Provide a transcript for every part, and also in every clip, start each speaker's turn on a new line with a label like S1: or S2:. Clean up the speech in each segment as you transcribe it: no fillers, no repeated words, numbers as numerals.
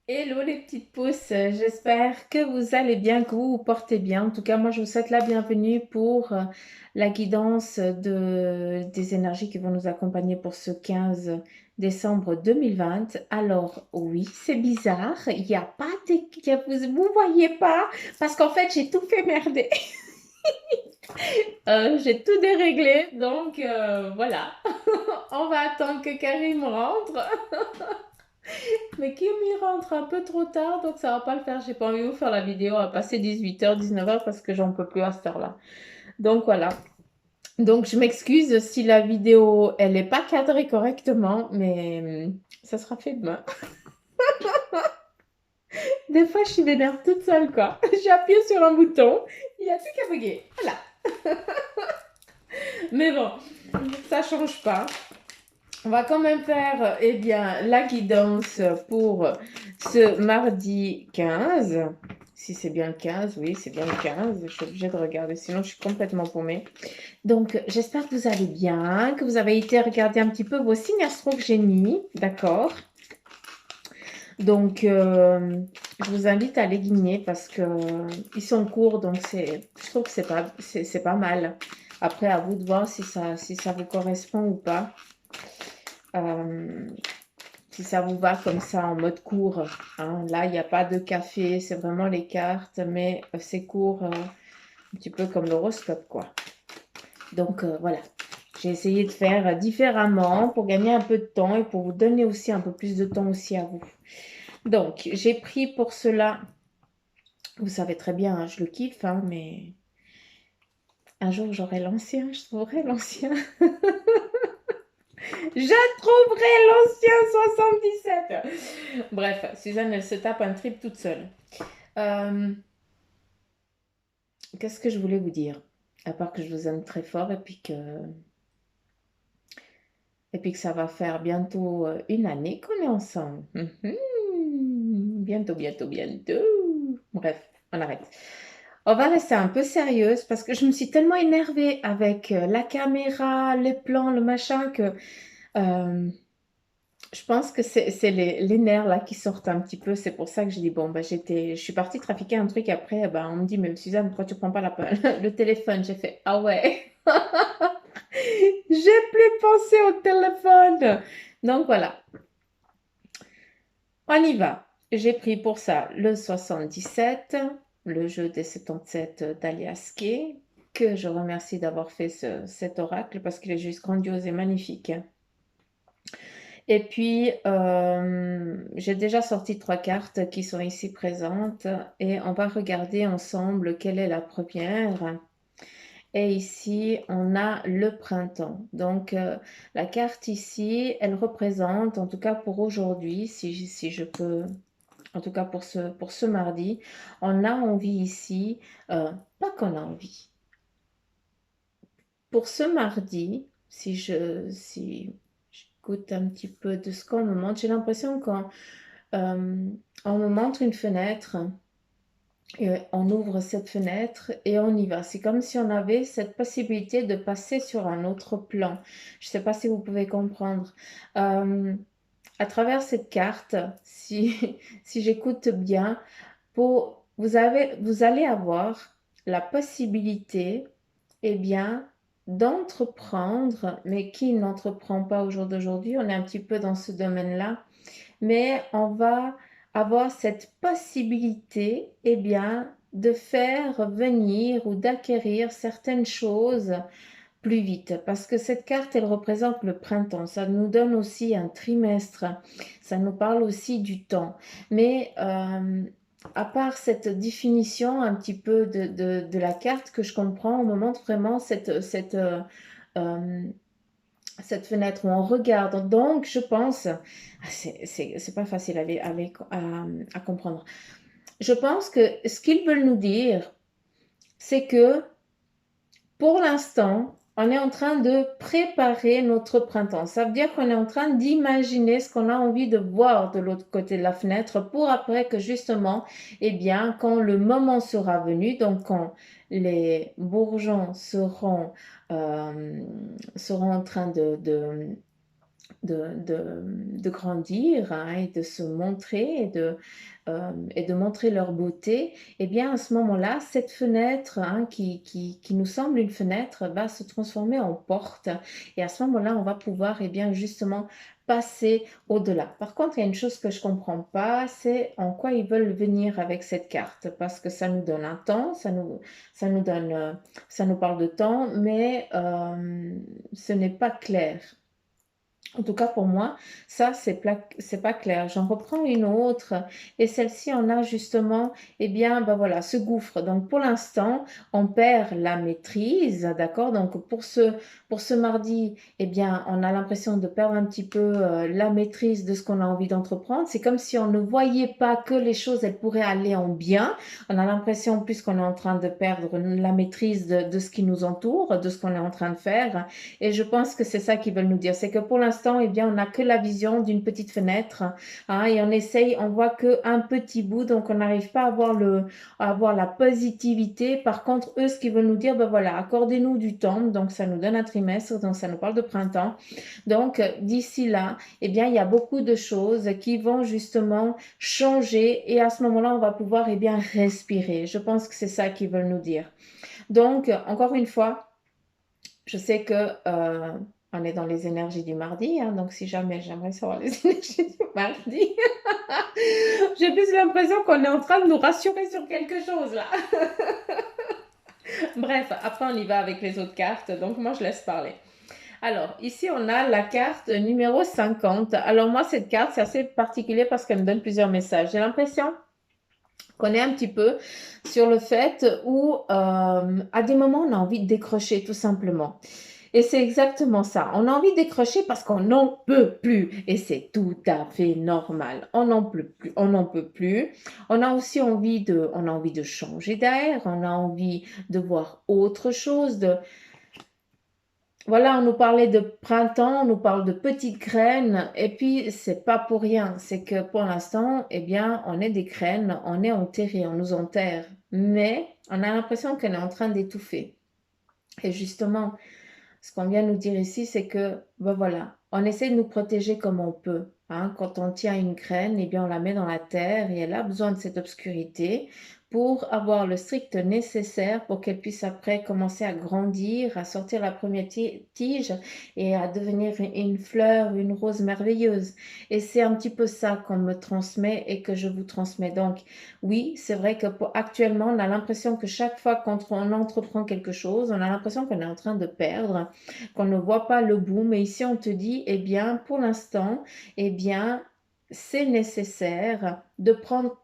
S1: Hello les petites pousses, j'espère que vous allez bien, que vous vous portez bien. En tout cas, moi je vous souhaite la bienvenue pour la guidance des énergies qui vont nous accompagner pour ce 15 décembre 2020. Alors oui, c'est bizarre, il n'y a pas vous voyez pas, parce qu'en fait j'ai tout fait merder. J'ai tout déréglé, donc voilà, on va attendre que Karim rentre. Mais Kim, il rentre un peu trop tard, donc ça va pas le faire. J'ai pas envie de vous faire la vidéo à passer 18h, 19h parce que j'en peux plus à cette heure-là. Donc voilà. Donc je m'excuse si la vidéo, elle est pas cadrée correctement, mais ça sera fait demain. Des fois, je suis vénère toute seule, quoi. J'ai appuyé sur un bouton, il y a plus qu'à bugger. Voilà. Mais bon, ça change pas. On va quand même faire eh bien, la guidance pour ce mardi 15. Si c'est bien le 15, oui, c'est bien le 15. Je suis obligée de regarder, sinon je suis complètement paumée. Donc, j'espère que vous allez bien, que vous avez été regarder un petit peu vos signes astro que j'ai mis, d'accord? Donc, je vous invite à les guigner parce que ils sont courts, donc je trouve que c'est pas mal. Après, à vous de voir si ça vous correspond ou pas. Euh, Si ça vous va comme ça en mode court, hein. Là, il n'y a pas de café, c'est vraiment les cartes, mais c'est court, un petit peu comme l'horoscope, quoi. Donc voilà, j'ai essayé de faire différemment pour gagner un peu de temps et pour vous donner aussi un peu plus de temps aussi à vous. Donc, j'ai pris pour cela, vous savez très bien, hein, je le kiffe, hein, mais un jour j'aurai l'ancien, je trouverai l'ancien. Je trouverai l'ancien 77. Bref, Suzanne, elle se tape un trip toute seule. Euh, Qu'est-ce que je voulais vous dire? À part que je vous aime très fort et puis que ça va faire bientôt une année qu'on est ensemble. Bientôt, bientôt, bientôt. Bref, on arrête. On va rester un peu sérieuse parce que je me suis tellement énervée avec la caméra, les plans, le machin que euh, je pense que c'est les nerfs là qui sortent un petit peu. C'est pour ça que j'ai dit, bon, bah, je suis partie trafiquer un truc. Après, bah, on me dit, mais Suzanne, pourquoi tu prends pas le téléphone? J'ai fait, ah ouais, j'ai plus pensé au téléphone. Donc voilà, on y va. J'ai pris pour ça le 77, le jeu des 77 d'Alias Kay, que je remercie d'avoir fait cet oracle parce qu'il est juste grandiose et magnifique. Et puis, j'ai déjà sorti trois cartes qui sont ici présentes et on va regarder ensemble quelle est la première. Et ici, on a le printemps. Donc, la carte ici, elle représente, en tout cas pour aujourd'hui, si je peux, en tout cas pour ce mardi, on a envie ici, pas qu'on a envie. Pour ce mardi, si j'écoute un petit peu de ce qu'on me montre, j'ai l'impression qu'on me montre une fenêtre. Et on ouvre cette fenêtre et on y va. C'est comme si on avait cette possibilité de passer sur un autre plan. Je ne sais pas si vous pouvez comprendre. Euh, à travers cette carte, si, si j'écoute bien, vous allez avoir la possibilité, eh bien, d'entreprendre, mais qui n'entreprend pas au jour d'aujourd'hui? On est un petit peu dans ce domaine-là, mais on va avoir cette possibilité, eh bien, de faire venir ou d'acquérir certaines choses plus vite. Parce que cette carte, elle représente le printemps. Ça nous donne aussi un trimestre. Ça nous parle aussi du temps. Mais à part cette définition un petit peu de la carte que je comprends, on me montre vraiment euh, cette fenêtre où on regarde. Donc, je pense, c'est pas facile à comprendre. Je pense que ce qu'ils veulent nous dire, c'est que pour l'instant, on est en train de préparer notre printemps. Ça veut dire qu'on est en train d'imaginer ce qu'on a envie de voir de l'autre côté de la fenêtre pour après que justement, eh bien, quand le moment sera venu, donc quand les bourgeons seront en train de grandir, hein, et de se montrer et de montrer leur beauté, eh bien, à ce moment-là, cette fenêtre, hein, qui nous semble une fenêtre va se transformer en porte et à ce moment-là, on va pouvoir, eh bien, justement passer au-delà. Par contre, il y a une chose que je comprends pas, c'est en quoi ils veulent venir avec cette carte parce que ça nous donne un temps, ça nous donne, ça nous parle de temps, mais ce n'est pas clair. En tout cas, pour moi, ça, c'est pas clair. J'en reprends une autre et celle-ci en a justement, eh bien, ben voilà, ce gouffre. Donc, pour l'instant, on perd la maîtrise, d'accord? Donc, pour ce mardi, eh bien, on a l'impression de perdre un petit peu la maîtrise de ce qu'on a envie d'entreprendre. C'est comme si on ne voyait pas que les choses, elles pourraient aller en bien. On a l'impression, puisqu'on est en train de perdre la maîtrise de ce qui nous entoure, de ce qu'on est en train de faire. Et je pense que c'est ça qu'ils veulent nous dire. C'est que pour l'instant, eh bien, on n'a que la vision d'une petite fenêtre, hein, et on essaye, on voit qu'un petit bout, donc on n'arrive pas à avoir la positivité. Par contre, eux, ce qu'ils veulent nous dire, ben voilà, accordez-nous du temps. Donc, ça nous donne un trimestre, donc ça nous parle de printemps. Donc, d'ici là, eh bien, il y a beaucoup de choses qui vont justement changer et à ce moment-là, on va pouvoir, eh bien, respirer. Je pense que c'est ça qu'ils veulent nous dire. Donc, encore une fois, je sais que on est dans les énergies du mardi, hein, donc si jamais j'aimerais savoir les énergies du mardi, j'ai plus l'impression qu'on est en train de nous rassurer sur quelque chose là. Bref, après on y va avec les autres cartes, donc moi je laisse parler. Alors, ici on a la carte numéro 50. Alors moi cette carte c'est assez particulier parce qu'elle me donne plusieurs messages. J'ai l'impression qu'on est un petit peu sur le fait où à des moments on a envie de décrocher tout simplement. Et c'est exactement ça. On a envie de décrocher parce qu'on n'en peut plus. Et c'est tout à fait normal. On n'en peut plus. On n'en peut plus. On a aussi on a envie de changer d'air. On a envie de voir autre chose. Voilà, on nous parlait de printemps, on nous parle de petites graines. Et puis, c'est pas pour rien. C'est que pour l'instant, eh bien, on est des graines, on est enterré, on nous enterre. Mais on a l'impression qu'on est en train d'étouffer. Et justement, ce qu'on vient nous dire ici, c'est que, ben voilà, on essaie de nous protéger comme on peut. Hein. Quand on tient une graine, eh bien, on la met dans la terre et elle a besoin de cette obscurité pour avoir le strict nécessaire pour qu'elle puisse après commencer à grandir, à sortir la première tige et à devenir une fleur, une rose merveilleuse. Et c'est un petit peu ça qu'on me transmet et que je vous transmets. Donc, oui, c'est vrai que actuellement, on a l'impression que chaque fois qu'on entreprend quelque chose, on a l'impression qu'on est en train de perdre, qu'on ne voit pas le bout. Mais ici, on te dit, eh bien, pour l'instant, eh bien, c'est nécessaire de prendre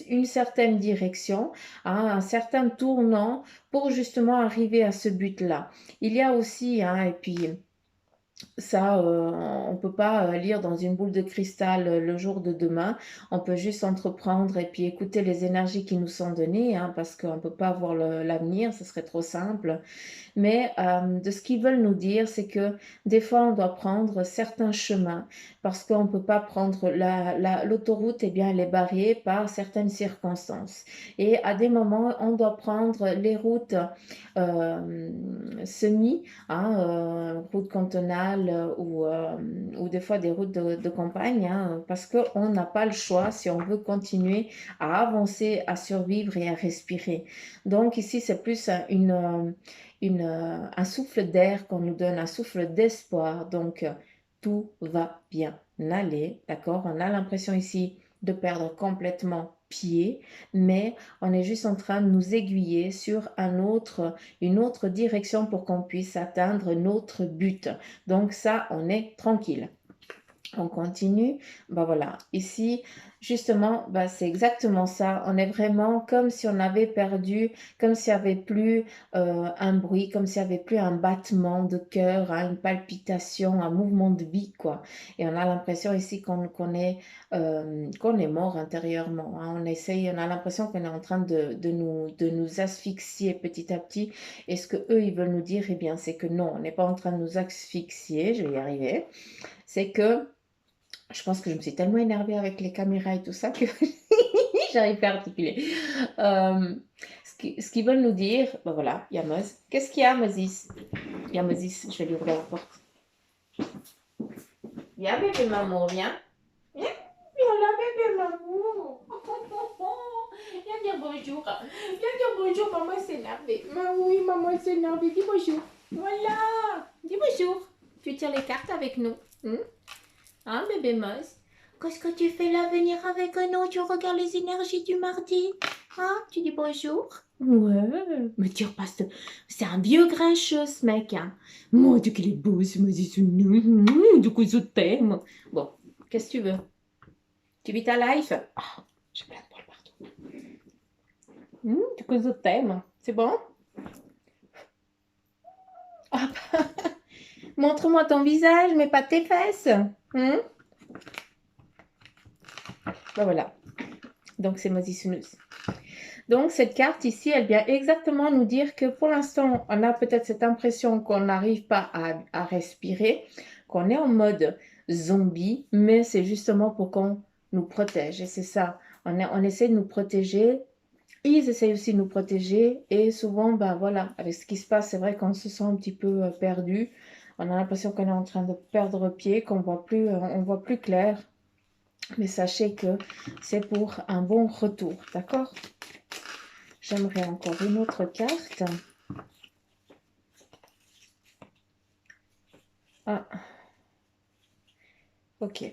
S1: une certaine direction, hein, un certain tournant pour justement arriver à ce but-là. Il y a aussi, hein, et puis ça, on ne peut pas lire dans une boule de cristal le jour de demain. On peut juste entreprendre et puis écouter les énergies qui nous sont données, hein, parce qu'on ne peut pas voir l'avenir, ce serait trop simple. Mais de ce qu'ils veulent nous dire, c'est que des fois, on doit prendre certains chemins parce qu'on ne peut pas prendre l'autoroute, eh bien, elle est barrée par certaines circonstances. Et à des moments, on doit prendre les routes semi, hein, routes cantonales ou des fois des routes de campagne, hein, parce qu'on n'a pas le choix si on veut continuer à avancer, à survivre et à respirer. Donc ici, c'est plus un souffle d'air qu'on nous donne, un souffle d'espoir. Donc, tout va bien aller, d'accord? On a l'impression ici de perdre complètement pied, mais on est juste en train de nous aiguiller sur une autre direction pour qu'on puisse atteindre notre but. Donc ça, on est tranquille. On continue. Ben voilà, ici, justement, ben c'est exactement ça. On est vraiment comme si on avait perdu, comme s'il n'y avait plus un bruit, comme s'il n'y avait plus un battement de cœur, hein, une palpitation, un mouvement de vie, quoi. Et on a l'impression ici qu'on est mort intérieurement. Hein. On essaye, on a l'impression qu'on est en train de nous asphyxier petit à petit. Et ce que eux, ils veulent nous dire, eh bien, c'est que non, on n'est pas en train de nous asphyxier, je vais y arriver. C'est que je pense que je me suis tellement énervée avec les caméras et tout ça que j'arrive pas à articuler. Ce qu'ils veulent nous dire, ben voilà, il y a Moz. Qu'est-ce qu'il y a, Mozis? Il y a Mozis, je vais lui ouvrir la porte. Viens, bébé maman, viens. Viens, viens là, bébé maman. Viens dire bonjour. Viens dire bonjour, maman s'est énervée. Oui, maman s'est énervée. Dis bonjour. Voilà. Dis bonjour. Tu tires les cartes avec nous. Hein, bébé Moss? Qu'est-ce que tu fais là, venir avec nous? Tu regardes les énergies du mardi? Hein? Tu dis bonjour? Ouais, mais tu repasses. C'est un vieux grincheux, ce mec. Hein. Moi, tu qu'il est beau, ce Moses. Du coup, je t'aime. Bon, qu'est-ce que tu veux? Tu vis ta life? Ah, j'ai plein de poils partout. Du coup, je t'aime. C'est bon? Ah, montre-moi ton visage, mais pas tes fesses. Ben voilà. Donc, c'est Moses Snooze. Donc, cette carte ici, elle vient exactement nous dire que pour l'instant, on a peut-être cette impression qu'on n'arrive pas à respirer, qu'on est en mode zombie, mais c'est justement pour qu'on nous protège. Et c'est ça, on essaie de nous protéger. Ils essayent aussi de nous protéger. Et souvent, ben voilà, avec ce qui se passe, c'est vrai qu'on se sent un petit peu perdu. On a l'impression qu'on est en train de perdre pied, qu'on on voit plus clair. Mais sachez que c'est pour un bon retour, d'accord? J'aimerais encore une autre carte. Ah, ok.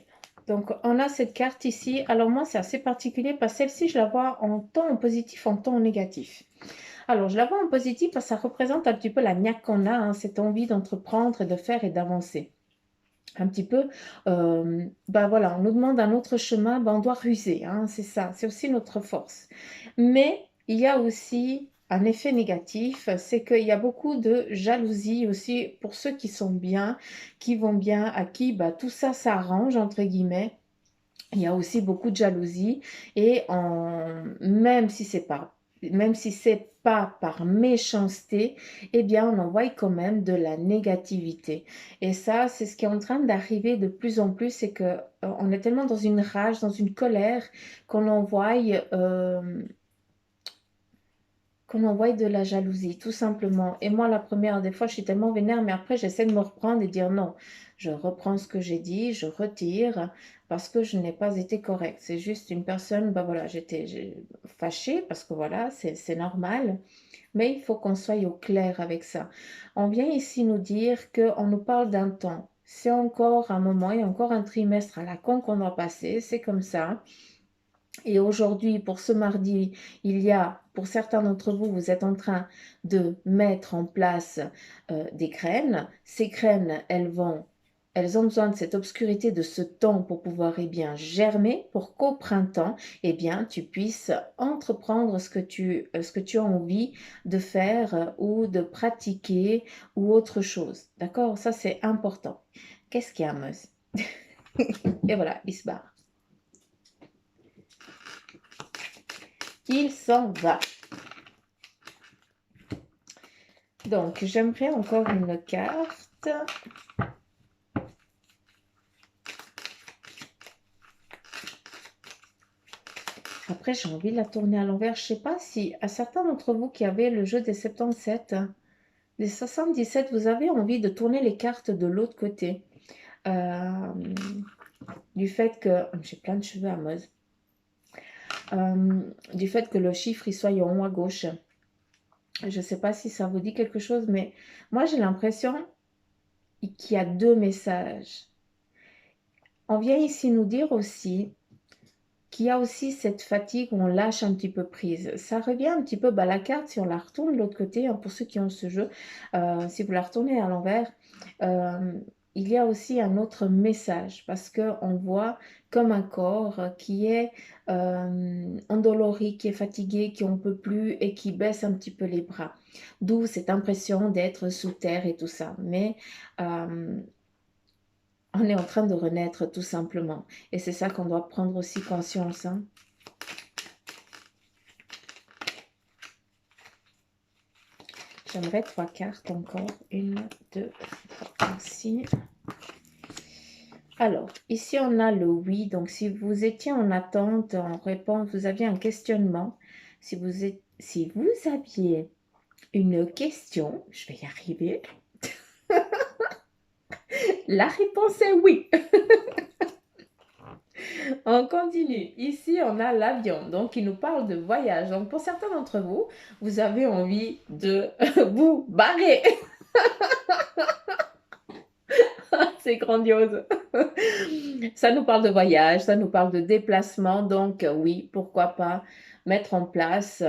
S1: Donc, on a cette carte ici. Alors, moi, c'est assez particulier parce que celle-ci, je la vois en temps en positif, en temps en négatif. Alors, je la vois en positif parce que ça représente un petit peu la niaque qu'on a, hein, cette envie d'entreprendre et de faire et d'avancer. Un petit peu, ben voilà, on nous demande un autre chemin, ben on doit ruser, hein, c'est ça, c'est aussi notre force. Mais il y a aussi un effet négatif, c'est qu'il y a beaucoup de jalousie aussi pour ceux qui sont bien, qui vont bien, à qui ben, tout ça s'arrange, entre guillemets. Il y a aussi beaucoup de jalousie et même si c'est pas par méchanceté, eh bien on envoie quand même de la négativité. Et ça, c'est ce qui est en train d'arriver de plus en plus, c'est que on est tellement dans une rage, dans une colère qu'on envoie de la jalousie, tout simplement. Et moi, la première, des fois, je suis tellement vénère, mais après, j'essaie de me reprendre et dire non. Je reprends ce que j'ai dit, je retire, parce que je n'ai pas été correcte. C'est juste une personne, ben voilà, j'étais fâchée, parce que voilà, c'est normal. Mais il faut qu'on soit au clair avec ça. On vient ici nous dire qu'on nous parle d'un temps. C'est encore un moment et encore un trimestre à la con qu'on doit passer, c'est comme ça. Et aujourd'hui, pour ce mardi, il y a, pour certains d'entre vous, vous êtes en train de mettre en place des graines. Ces graines, elles ont besoin de cette obscurité, de ce temps pour pouvoir germer, pour qu'au printemps, tu puisses entreprendre ce que tu as envie de faire ou de pratiquer ou autre chose. D'accord? Ça, c'est important. Qu'est-ce qu'il y a, Meuse? Et voilà, il se barre. Il s'en va. Donc, j'aimerais encore une carte. Après, j'ai envie de la tourner à l'envers. Je ne sais pas si, à certains d'entre vous qui avaient le jeu des 77, des 77, vous avez envie de tourner les cartes de l'autre côté. Du fait que... J'ai plein de cheveux à Meuse. Du fait que le chiffre, il soit en haut à gauche. Je ne sais pas si ça vous dit quelque chose, mais moi, j'ai l'impression qu'il y a deux messages. On vient ici nous dire aussi qu'il y a aussi cette fatigue où on lâche un petit peu prise. Ça revient un petit peu, la carte, si on la retourne de l'autre côté, hein, pour ceux qui ont ce jeu, si vous la retournez à l'envers, il y a aussi un autre message parce qu'on voit comme un corps qui est endolori, qui est fatigué, qui n'en peut plus et qui baisse un petit peu les bras. D'où cette impression d'être sous terre et tout ça. Mais on est en train de renaître tout simplement. Et c'est ça qu'on doit prendre aussi conscience. Hein. J'aimerais 3 cartes encore. 1, 2, 3, ici. Alors, ici on a le oui. Donc, si vous étiez en attente, en réponse, vous aviez un questionnement. Si vous aviez une question, je vais y arriver. La réponse est oui. On continue. Ici, on a l'avion, donc il nous parle de voyage. Donc pour certains d'entre vous, vous avez envie de vous barrer. C'est grandiose. Ça nous parle de voyage, ça nous parle de déplacement. Donc oui, pourquoi pas mettre en place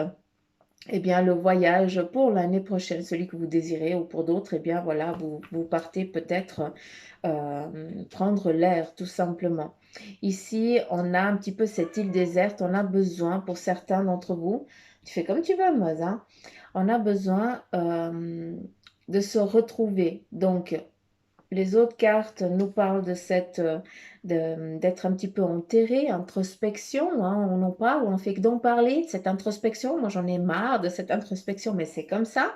S1: eh bien, le voyage pour l'année prochaine, celui que vous désirez, ou pour d'autres, eh bien, voilà, vous partez peut-être prendre l'air, tout simplement. Ici, on a un petit peu cette île déserte, on a besoin, pour certains d'entre vous, tu fais comme tu veux, Moz, hein, on a besoin de se retrouver. Donc, les autres cartes nous parlent de d'être un petit peu enterré, introspection, hein, on en parle, on fait que d'en parler de cette introspection. Moi, j'en ai marre de cette introspection, mais c'est comme ça.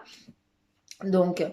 S1: Donc,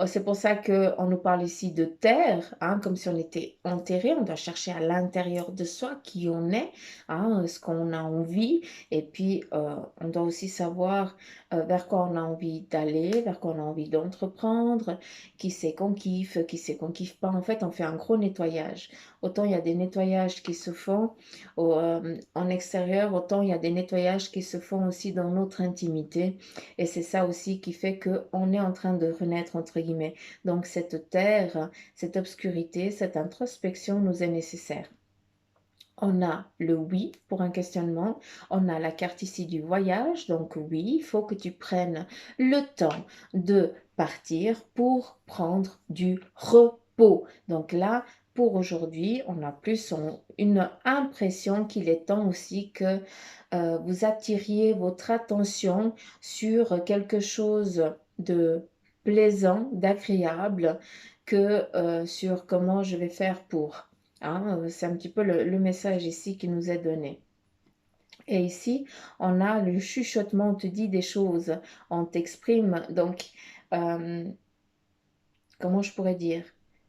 S1: c'est pour ça qu'on nous parle ici de terre, hein, comme si on était enterré. On doit chercher à l'intérieur de soi qui on est, hein, ce qu'on a envie. Et puis, on doit aussi savoir vers quoi on a envie d'aller, vers quoi on a envie d'entreprendre, qui c'est qu'on kiffe, qui c'est qu'on kiffe pas. En fait, on fait un gros nettoyage. Autant il y a des nettoyages qui se font en extérieur, autant il y a des nettoyages qui se font aussi dans notre intimité. Et c'est ça aussi qui fait qu'on est en train de renaître, entre guillemets. Donc cette terre, cette obscurité, cette introspection nous est nécessaire. On a le oui pour un questionnement. On a la carte ici du voyage. Donc oui, il faut que tu prennes le temps de partir pour prendre du repos. Donc là, pour aujourd'hui, on a plus une impression qu'il est temps aussi que vous attiriez votre attention sur quelque chose de plaisant, d'agréable, que sur comment je vais faire pour. Hein, c'est un petit peu le message ici qui nous est donné. Et ici, on a le chuchotement, on te dit des choses, on t'exprime. Donc, comment je pourrais dire?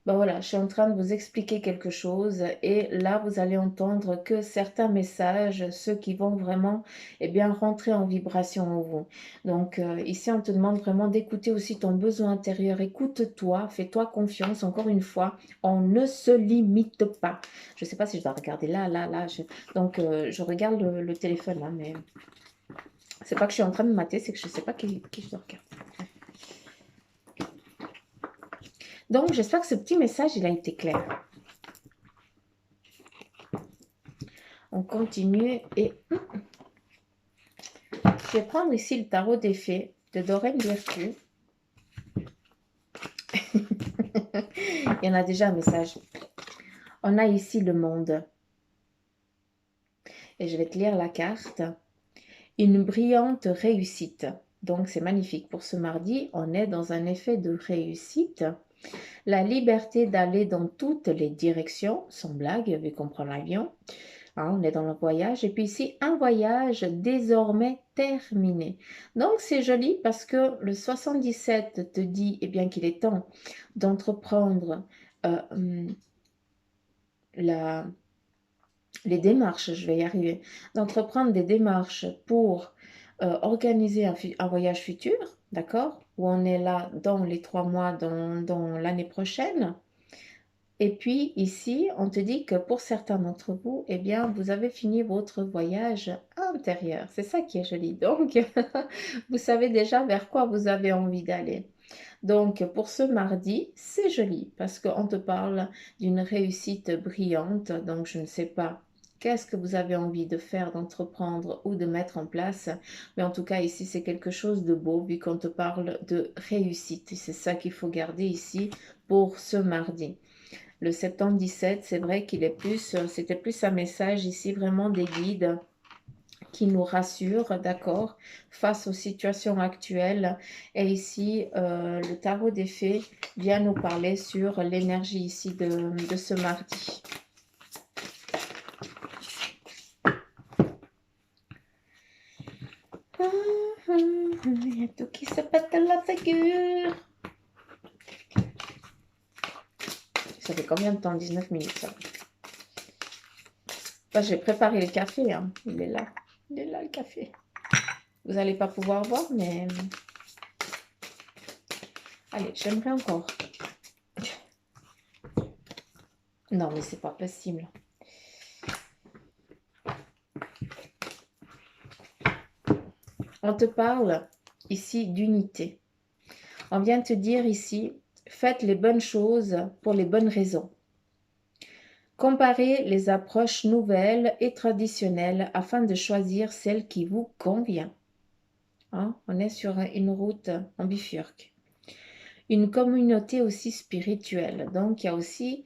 S1: Ben voilà, je suis en train de vous expliquer quelque chose et là, vous allez entendre que certains messages, ceux qui vont vraiment eh bien, rentrer en vibration en vous. Donc ici, on te demande vraiment d'écouter aussi ton besoin intérieur. Écoute-toi, fais-toi confiance. Encore une fois, on ne se limite pas. Je ne sais pas si je dois regarder là, là, là. Donc, je regarde le téléphone là, mais c'est pas que je suis en train de mater, c'est que je ne sais pas qui je dois regarder. Donc, j'espère que ce petit message, il a été clair. On continue et je vais prendre ici le tarot des fées de Doreen Virtue. Il y en a déjà un message. On a ici le monde. Et je vais te lire la carte. Une brillante réussite. Donc, c'est magnifique. Pour ce mardi, on est dans un effet de réussite. La liberté d'aller dans toutes les directions, sans blague, vu qu'on prend l'avion. Hein, on est dans le voyage. Et puis ici, un voyage désormais terminé. Donc, c'est joli parce que le 77 te dit eh bien, qu'il est temps d'entreprendre les démarches, je vais y arriver, d'entreprendre des démarches pour organiser un voyage futur, d'accord? Où on est là dans les 3 mois, dans l'année prochaine. Et puis ici, on te dit que pour certains d'entre vous, eh bien, vous avez fini votre voyage intérieur. C'est ça qui est joli. Donc, vous savez déjà vers quoi vous avez envie d'aller. Donc, pour ce mardi, c'est joli parce qu'on te parle d'une réussite brillante. Donc, je ne sais pas qu'est-ce que vous avez envie de faire, d'entreprendre ou de mettre en place. Mais en tout cas, ici, c'est quelque chose de beau vu qu'on te parle de réussite. Et c'est ça qu'il faut garder ici pour ce mardi. Le 77, c'est vrai qu'il est plus, c'était plus un message ici vraiment des guides qui nous rassure, d'accord, face aux situations actuelles. Et ici, le tarot des fées vient nous parler sur l'énergie ici de ce mardi. Il y a tout qui se pète la figure. Ça fait combien de temps? 19 minutes, ça. Enfin, j'ai préparé le café, hein. Il est là. Il est là, le café. Vous n'allez pas pouvoir voir, mais... Allez, j'aimerais encore. Non, mais c'est pas possible. On te parle ici d'unité. On vient te dire ici, faites les bonnes choses pour les bonnes raisons. Comparez les approches nouvelles et traditionnelles afin de choisir celle qui vous convient. Hein? On est sur une route en bifurque. Une communauté aussi spirituelle. Donc, il y a aussi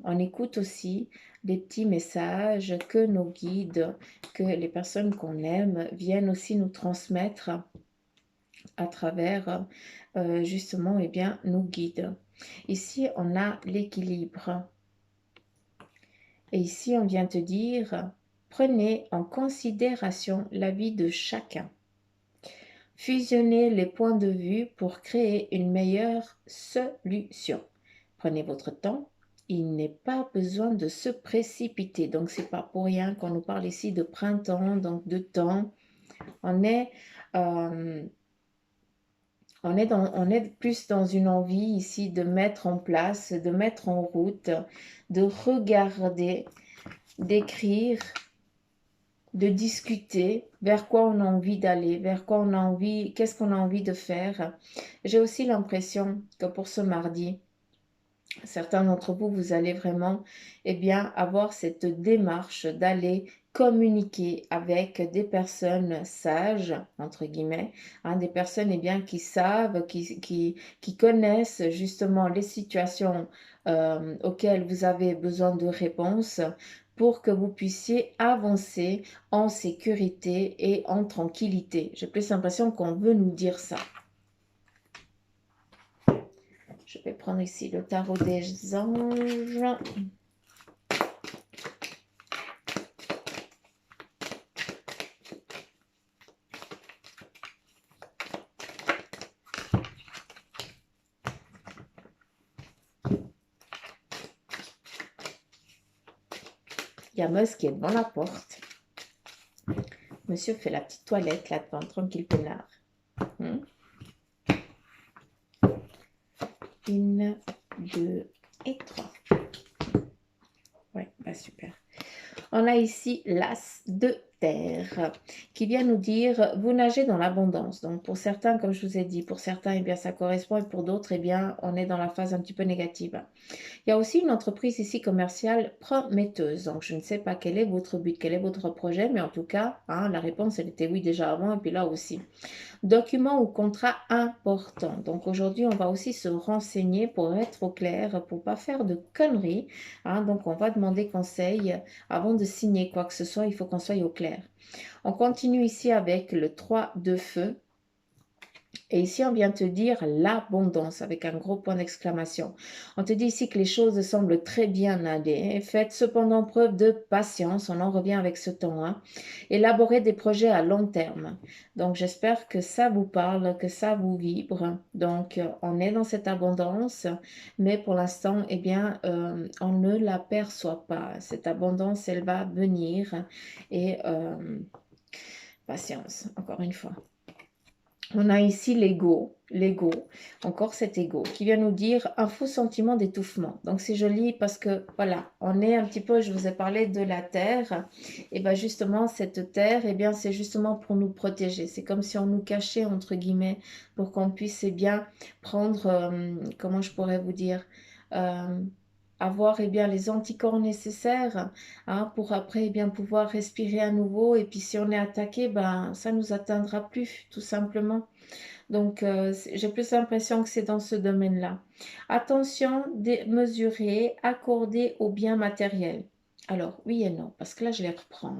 S1: on écoute aussi les petits messages que nos guides, que les personnes qu'on aime viennent aussi nous transmettre à travers justement eh bien, nos guides. Ici, on a l'équilibre. Et ici, on vient te dire, prenez en considération la vie de chacun. Fusionnez les points de vue pour créer une meilleure solution. Prenez votre temps. Il n'est pas besoin de se précipiter. Donc, c'est pas pour rien qu'on nous parle ici de printemps, donc de temps. On est, euh, on est plus dans une envie ici de mettre en place, de mettre en route, de regarder, d'écrire, de discuter vers quoi on a envie d'aller, vers quoi on a envie, qu'est-ce qu'on a envie de faire. J'ai aussi l'impression que pour ce mardi, certains d'entre vous, vous allez vraiment avoir cette démarche d'aller communiquer avec des personnes sages, entre guillemets, des personnes qui savent, qui connaissent justement les situations auxquelles vous avez besoin de réponses pour que vous puissiez avancer en sécurité et en tranquillité. J'ai plus l'impression qu'on veut nous dire ça. Je vais prendre ici le tarot des anges. Il y a Meuse qui est devant la porte. Monsieur fait la petite toilette là-devant, tranquille peinard. 1, 2 et 3. Ouais, bah super. On a ici l'as de terre qui vient nous dire vous nagez dans l'abondance. Donc pour certains, comme je vous ai dit, pour certains, ça correspond et pour d'autres, on est dans la phase un petit peu négative. Il y a aussi une entreprise ici commerciale prometteuse. Donc, je ne sais pas quel est votre but, quel est votre projet, mais en tout cas, la réponse, elle était oui déjà avant et puis là aussi. Document ou contrat important. Donc, aujourd'hui, on va aussi se renseigner pour être au clair, pour ne pas faire de conneries. Donc, on va demander conseil avant de signer quoi que ce soit. Il faut qu'on soit au clair. On continue ici avec le 3 de feu. Et ici, on vient te dire l'abondance avec un gros point d'exclamation. On te dit ici que les choses semblent très bien aller. Faites cependant preuve de patience. On en revient avec ce temps. Élaborez des projets à long terme. Donc, j'espère que ça vous parle, que ça vous vibre. Donc, on est dans cette abondance, mais pour l'instant, on ne l'aperçoit pas. Cette abondance, elle va venir. Et patience, encore une fois. On a ici l'ego, encore cet ego, qui vient nous dire un faux sentiment d'étouffement. Donc c'est joli parce que voilà, on est un petit peu, je vous ai parlé de la terre, et bien justement cette terre, c'est justement pour nous protéger. C'est comme si on nous cachait entre guillemets pour qu'on puisse prendre, comment je pourrais vous dire, avoir les anticorps nécessaires pour après pouvoir respirer à nouveau. Et puis si on est attaqué, ça ne nous atteindra plus tout simplement. Donc j'ai plus l'impression que c'est dans ce domaine-là. Attention démesurée accordée aux biens matériels. Alors oui et non, parce que là je les reprends.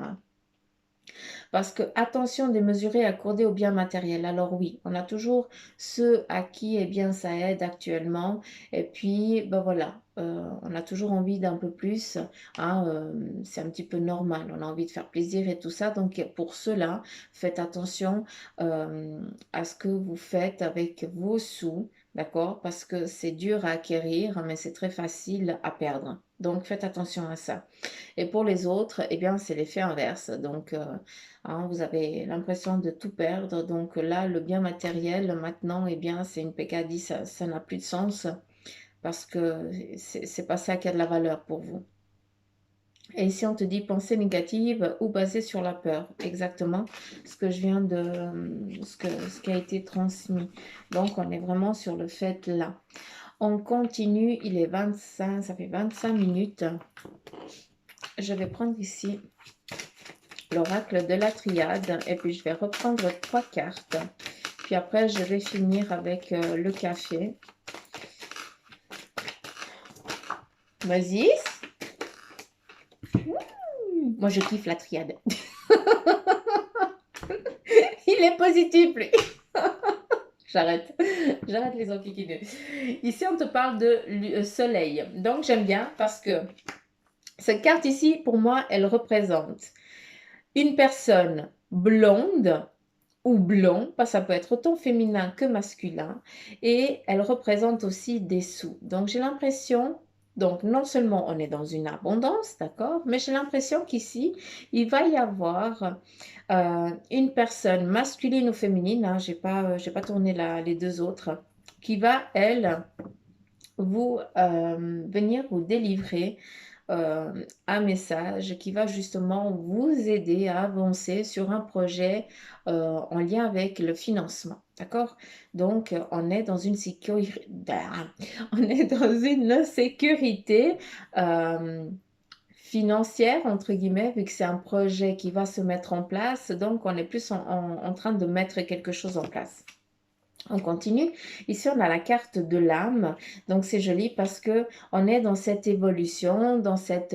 S1: Parce que attention démesurée accordée aux biens matériels. Alors oui, on a toujours ceux à qui ça aide actuellement. Et puis voilà, on a toujours envie d'un peu plus. C'est un petit peu normal. On a envie de faire plaisir et tout ça. Donc pour cela, faites attention à ce que vous faites avec vos sous. D'accord? Parce que c'est dur à acquérir, mais c'est très facile à perdre. Donc faites attention à ça. Et pour les autres, c'est l'effet inverse. Donc vous avez l'impression de tout perdre. Donc là, le bien matériel, maintenant, c'est une peccadille, ça n'a plus de sens. parce que c'est pas ça qui a de la valeur pour vous. Et ici, on te dit pensée négative ou basée sur la peur. Exactement ce que je viens de... ce qui a été transmis. Donc, on est vraiment sur le fait là. On continue, il est 25, ça fait 25 minutes. Je vais prendre ici l'oracle de la triade et puis je vais reprendre 3 cartes. Puis après, je vais finir avec le café. Vas-y. Moi, je kiffe la triade. Il est positif, lui. J'arrête. J'arrête les enquiquineux. Ici, on te parle de soleil. Donc, j'aime bien parce que cette carte ici, pour moi, elle représente une personne blonde ou blond, parce que ça peut être autant féminin que masculin, et elle représente aussi des sous. Donc, j'ai l'impression... Donc, non seulement on est dans une abondance, d'accord, mais j'ai l'impression qu'ici, il va y avoir une personne masculine ou féminine, hein, j'ai pas tourné les deux autres, qui va, elle, vous venir vous délivrer un message qui va justement vous aider à avancer sur un projet en lien avec le financement. D'accord? Donc, on est dans une sécurité, on est dans une sécurité financière, entre guillemets, vu que c'est un projet qui va se mettre en place. Donc, on est plus en train de mettre quelque chose en place. On continue. Ici, on a la carte de l'âme. Donc, c'est joli parce que on est dans cette évolution, dans cette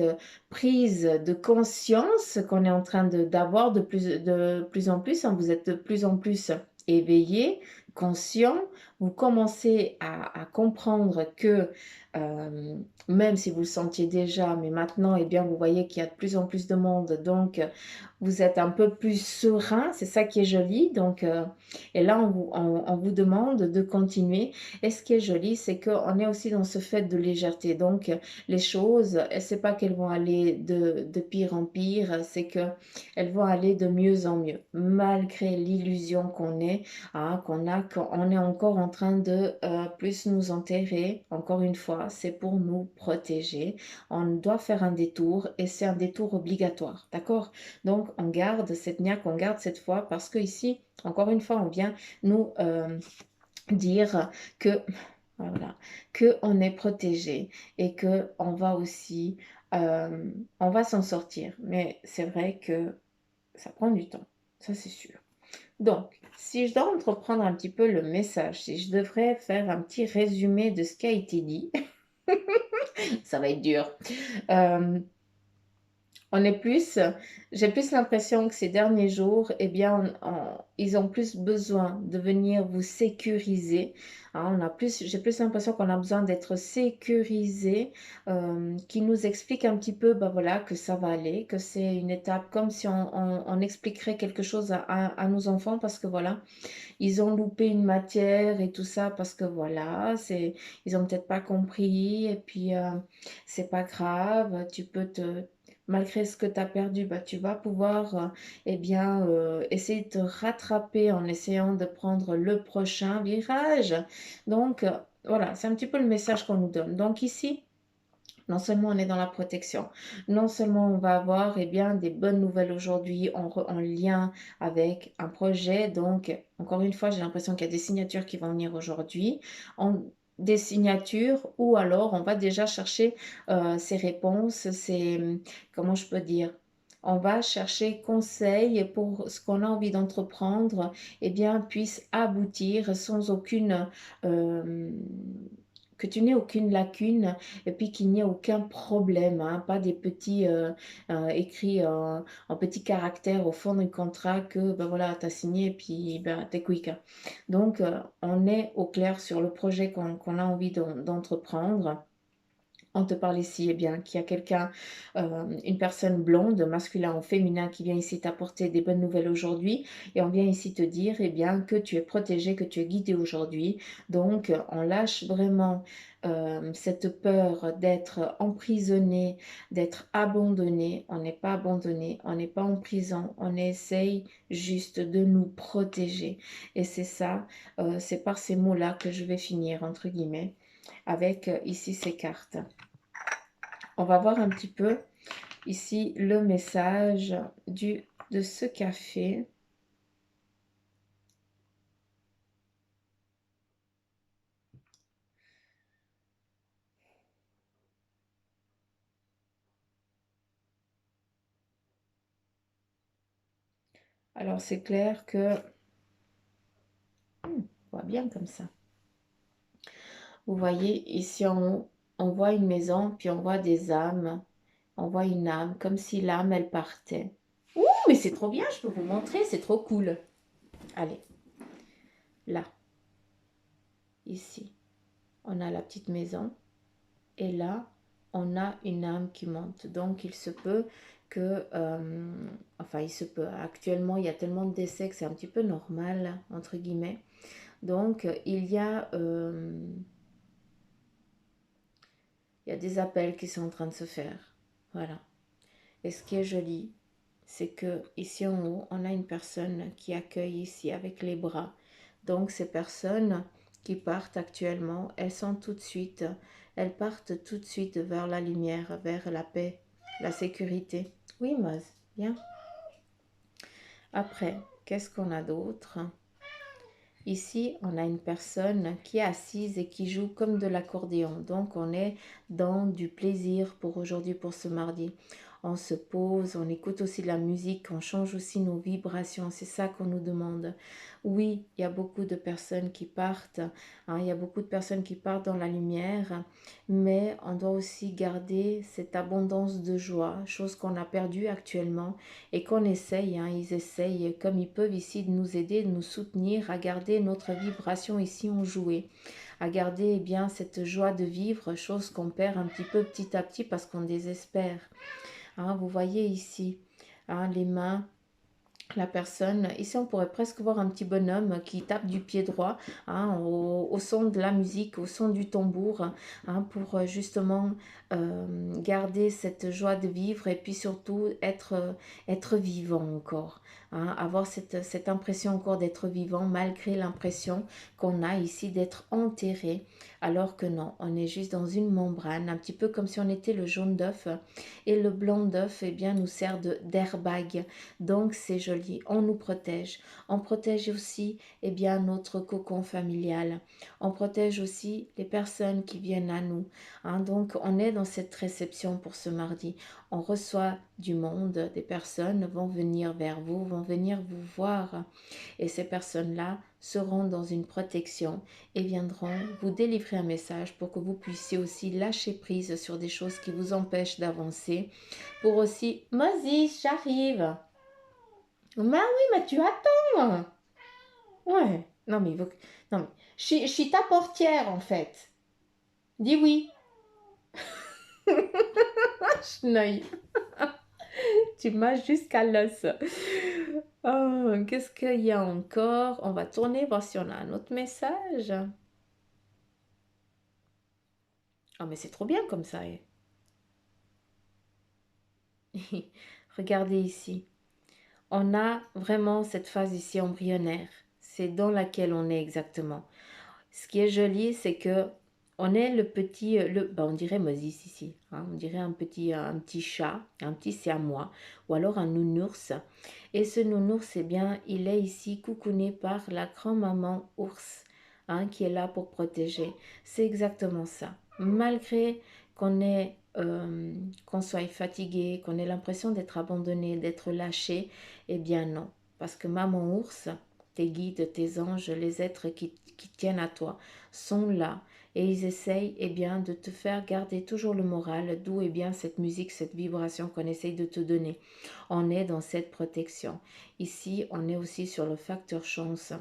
S1: prise de conscience qu'on est en train d'avoir de plus en plus. Hein. Vous êtes de plus en plus éveillé, conscient. Vous commencez à comprendre que même si vous le sentiez déjà, mais maintenant, eh bien, vous voyez qu'il y a de plus en plus de monde. Donc, vous êtes un peu plus serein. C'est ça qui est joli. Donc, et là, on vous demande de continuer. Et ce qui est joli, c'est qu'on est aussi dans ce fait de légèreté. Donc, les choses, c'est pas qu'elles vont aller de pire en pire, c'est qu'elles vont aller de mieux en mieux. Malgré l'illusion qu'on est, hein, qu'on est encore en train de plus nous enterrer. Encore une fois, c'est pour nous protéger. On doit faire un détour et c'est un détour obligatoire. D'accord? Donc, on garde cette niaque, on garde cette foi parce que ici, encore une fois, on vient nous dire que voilà, que on est protégé et que on va aussi, on va s'en sortir. Mais c'est vrai que ça prend du temps, ça c'est sûr. Donc, si je dois entreprendre un petit peu le message, si je devrais faire un petit résumé de ce qui a été dit, ça va être dur. On est plus, j'ai plus l'impression que ces derniers jours, eh bien, ils ont plus besoin de venir vous sécuriser. Hein, j'ai plus l'impression qu'on a besoin d'être sécurisé, qui nous explique un petit peu, bah voilà, que ça va aller, que c'est une étape comme si on expliquerait quelque chose à nos enfants parce que voilà, ils ont loupé une matière et tout ça parce que voilà, ils ont peut-être pas compris et puis c'est pas grave, tu peux malgré ce que tu as perdu, bah, tu vas pouvoir eh bien, essayer de te rattraper en essayant de prendre le prochain virage. Donc, voilà, c'est un petit peu le message qu'on nous donne. Donc ici, non seulement on est dans la protection, non seulement on va avoir eh bien, des bonnes nouvelles aujourd'hui en lien avec un projet. Donc, encore une fois, j'ai l'impression qu'il y a des signatures qui vont venir aujourd'hui. Des signatures ou alors on va déjà chercher ces réponses, comment je peux dire, on va chercher conseil pour ce qu'on a envie d'entreprendre, eh bien, puisse aboutir sans aucune, euh, que tu n'aies aucune lacune et puis qu'il n'y ait aucun problème, hein, pas des petits écrits en petits caractères au fond du contrat que ben voilà, tu as signé et puis ben, t'es quick. Hein. Donc, on est au clair sur le projet qu'on a envie d'entreprendre. On te parle ici, eh bien, qu'il y a quelqu'un, une personne blonde, masculin ou féminin, qui vient ici t'apporter des bonnes nouvelles aujourd'hui. Et on vient ici te dire, eh bien, que tu es protégé, que tu es guidé aujourd'hui. Donc, on lâche vraiment cette peur d'être emprisonné, d'être abandonné. On n'est pas abandonné, on n'est pas en prison. On essaye juste de nous protéger. Et c'est ça, c'est par ces mots-là que je vais finir, entre guillemets. avec ici ces cartes. On va voir un petit peu ici le message de ce café. Alors c'est clair que on voit bien comme ça. Vous voyez ici en haut, on voit une maison, puis on voit des âmes. On voit une âme, comme si l'âme, elle partait. Ouh, mais c'est trop bien, je peux vous montrer, c'est trop cool. Allez, là, ici, on a la petite maison. Et là, on a une âme qui monte. Donc, il se peut que... enfin, il se peut. Actuellement, il y a tellement de décès que c'est un petit peu normal, entre guillemets. Donc, il y a des appels qui sont en train de se faire. Voilà. Et ce qui est joli, c'est que ici en haut, on a une personne qui accueille ici avec les bras. Donc ces personnes qui partent actuellement, elles partent tout de suite vers la lumière, vers la paix, la sécurité. Oui, Moz, bien. Après, qu'est-ce qu'on a d'autre? Ici, on a une personne qui est assise et qui joue comme de l'accordéon. Donc, on est dans du plaisir pour aujourd'hui, pour ce mardi. On se pose, on écoute aussi de la musique, on change aussi nos vibrations. C'est ça qu'on nous demande. Oui, il y a beaucoup de personnes qui partent. Il y a beaucoup de personnes qui partent dans la lumière. Mais on doit aussi garder cette abondance de joie, chose qu'on a perdue actuellement et qu'on essaye, ils essayent comme ils peuvent ici de nous aider, de nous soutenir à garder notre vibration ici enjouée, à garder bien cette joie de vivre, chose qu'on perd un petit peu petit à petit parce qu'on désespère. Vous voyez ici les mains, la personne, ici on pourrait presque voir un petit bonhomme qui tape du pied droit au son de la musique, au son du tambour, pour justement garder cette joie de vivre et puis surtout être vivant encore, avoir cette impression encore d'être vivant malgré l'impression qu'on a ici d'être enterré, alors que non, on est juste dans une membrane, un petit peu comme si on était le jaune d'œuf et le blanc d'œuf nous sert d'airbag. Donc c'est joli, on nous protège. On protège aussi notre cocon familial. On protège aussi les personnes qui viennent à nous. Donc on est dans cette réception pour ce mardi. On reçoit du monde, des personnes vont venir vers vous, vont venir vous voir. Et ces personnes-là seront dans une protection et viendront vous délivrer un message pour que vous puissiez aussi lâcher prise sur des choses qui vous empêchent d'avancer. Pour aussi, Moses, j'arrive. Bah oui, mais tu attends. Ouais. Non, mais, non, mais je suis ta portière, en fait. Dis oui. Chenille. Tu m'as jusqu'à l'os. Oh, qu'est-ce qu'il y a encore? On va tourner, voir si on a un autre message. Oh, mais c'est trop bien comme ça. Regardez ici. On a vraiment cette phase ici embryonnaire. C'est dans laquelle on est exactement. Ce qui est joli, c'est que on est le petit, on dirait Moses ici, on dirait un petit chat, un petit siamois, ou alors un nounours. Et ce nounours, il est ici coucouné par la grand-maman ours, qui est là pour protéger. C'est exactement ça. Malgré qu'on soit fatigué, qu'on ait l'impression d'être abandonné, d'être lâché, eh bien non. Parce que maman ours, tes guides, tes anges, les êtres qui tiennent à toi, sont là et ils essayent de te faire garder toujours le moral, d'où cette musique, cette vibration qu'on essaye de te donner. On est dans cette protection. Ici, on est aussi sur le facteur chance.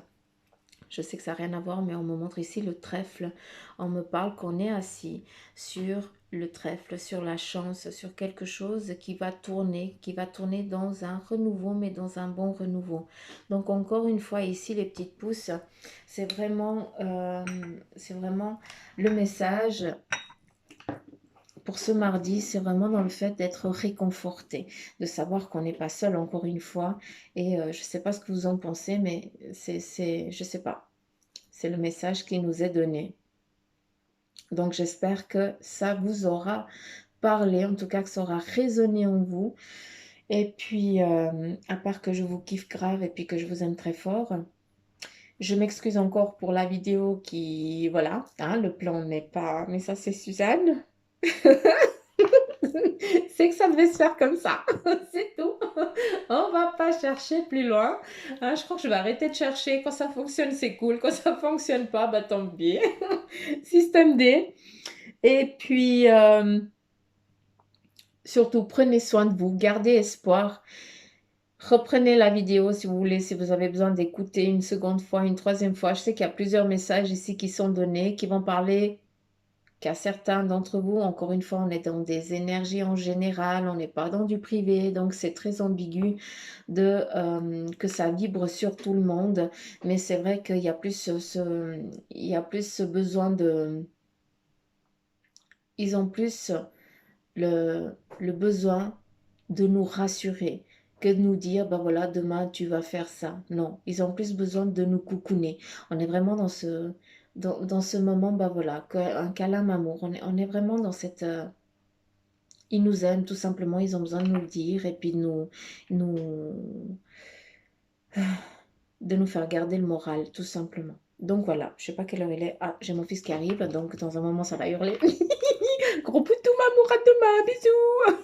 S1: Je sais que ça n'a rien à voir, mais on me montre ici le trèfle. On me parle qu'on est assis sur le trèfle, sur la chance, sur quelque chose qui va tourner dans un renouveau, mais dans un bon renouveau. Donc encore une fois, ici, les petites pousses, c'est vraiment le message pour ce mardi, c'est vraiment dans le fait d'être réconforté, de savoir qu'on n'est pas seul encore une fois. Et je ne sais pas ce que vous en pensez, mais je ne sais pas. C'est le message qui nous est donné. Donc j'espère que ça vous aura parlé, en tout cas que ça aura résonné en vous. Et puis, à part que je vous kiffe grave et puis que je vous aime très fort, je m'excuse encore pour la vidéo qui, voilà, hein, le plan n'est pas, mais ça c'est Suzanne. C'est que ça devait se faire comme ça, c'est tout. On va pas chercher plus loin. Hein, je crois que je vais arrêter de chercher. Quand ça fonctionne, c'est cool. Quand ça fonctionne pas, bah tant pis. Système D. Et puis, surtout, prenez soin de vous, gardez espoir. Reprenez la vidéo si vous voulez, si vous avez besoin d'écouter une seconde fois, une troisième fois. Je sais qu'il y a plusieurs messages ici qui sont donnés, qui vont parler qu'à certains d'entre vous, encore une fois, on est dans des énergies en général, on n'est pas dans du privé, donc c'est très ambigu que ça vibre sur tout le monde. Mais c'est vrai qu'il y a plus il y a plus ce besoin de... Ils ont plus le besoin de nous rassurer que de nous dire, ben voilà, demain tu vas faire ça. Non, ils ont plus besoin de nous coucouner. On est vraiment dans ce moment, ben voilà, un câlin amour. On est vraiment dans cette... ils nous aiment tout simplement, ils ont besoin de nous le dire et puis nous, de nous faire garder le moral, tout simplement. Donc voilà, je sais pas quelle heure il est. Ah, j'ai mon fils qui arrive, donc dans un moment ça va hurler. Gros poutou, mamour, à demain, bisous.